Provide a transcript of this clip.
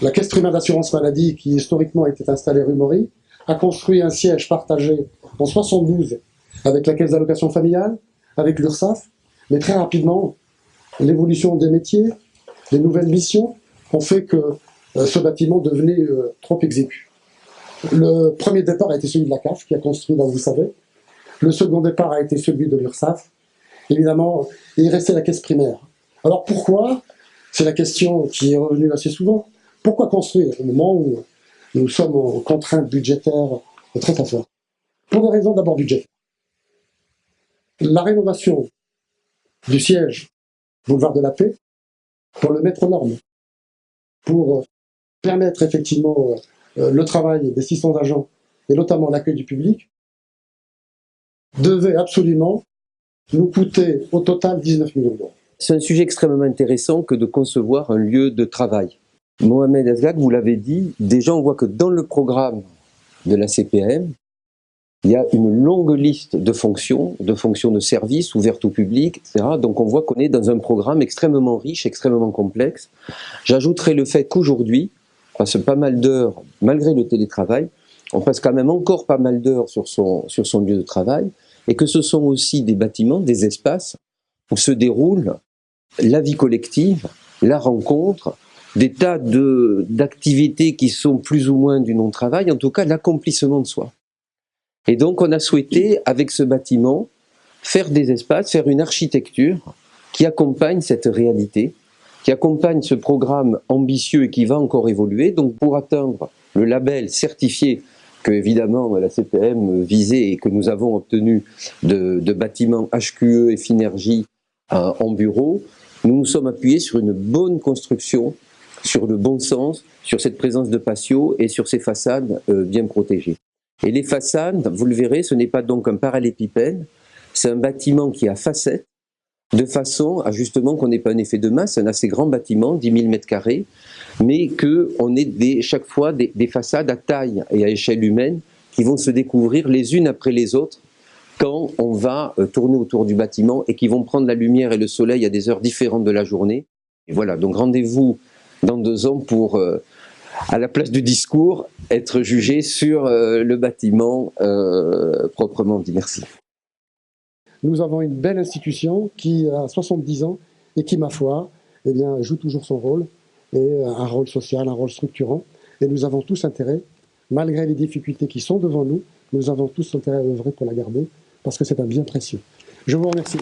La caisse primaire d'assurance maladie, qui historiquement était installée rue Maury, a construit un siège partagé en 72 avec la caisse d'allocation familiale, avec l'URSSAF, mais très rapidement, l'évolution des métiers, les nouvelles missions ont fait que ce bâtiment devenait trop exigu. Le premier départ a été celui de la CAF, qui a construit, là vous savez. Le second départ a été celui de l'URSSAF. Évidemment, il restait la caisse primaire. Alors pourquoi? C'est la question qui est revenue assez souvent. Pourquoi construire au moment où nous sommes en contraintes budgétaires très très fortes? Pour des raisons d'abord budgétaires. La rénovation du siège boulevard de la Paix, pour le mettre aux normes, pour permettre effectivement le travail des 600 agents et notamment l'accueil du public, devait absolument nous coûter au total 19 millions d'euros. C'est un sujet extrêmement intéressant que de concevoir un lieu de travail. Mohamed Azgak, vous l'avez dit, déjà on voit que dans le programme de la CPAM, il y a une longue liste de fonctions de services ouvertes au public, etc. Donc on voit qu'on est dans un programme extrêmement riche, extrêmement complexe. J'ajouterai le fait qu'aujourd'hui, on passe pas mal d'heures, malgré le télétravail, on passe quand même encore pas mal d'heures sur son lieu de travail, et que ce sont aussi des bâtiments, des espaces où se déroule la vie collective, la rencontre, des tas d'activités qui sont plus ou moins du non-travail, en tout cas l'accomplissement de soi. Et donc on a souhaité, avec ce bâtiment, faire des espaces, faire une architecture qui accompagne cette réalité, qui accompagne ce programme ambitieux et qui va encore évoluer. Donc pour atteindre le label certifié que évidemment la CPAM visait et que nous avons obtenu de bâtiments HQE et Finergie en bureau, nous nous sommes appuyés sur une bonne construction, sur le bon sens, sur cette présence de patio et sur ces façades bien protégées. Et les façades, vous le verrez, ce n'est pas donc un parallélépipède, c'est un bâtiment qui a facettes, de façon à justement qu'on n'ait pas un effet de masse, c'est un assez grand bâtiment, 10 000 m², mais qu'on ait chaque fois des façades à taille et à échelle humaine qui vont se découvrir les unes après les autres quand on va tourner autour du bâtiment et qui vont prendre la lumière et le soleil à des heures différentes de la journée. Et voilà, donc rendez-vous dans 2 ans pour, à la place du discours, être jugé sur le bâtiment proprement dit. Merci. Nous avons une belle institution qui a 70 ans et qui, ma foi, eh bien, joue toujours son rôle, et un rôle social, un rôle structurant. Et nous avons tous intérêt, malgré les difficultés qui sont devant nous, nous avons tous intérêt à œuvrer pour la garder, parce que c'est un bien précieux. Je vous remercie.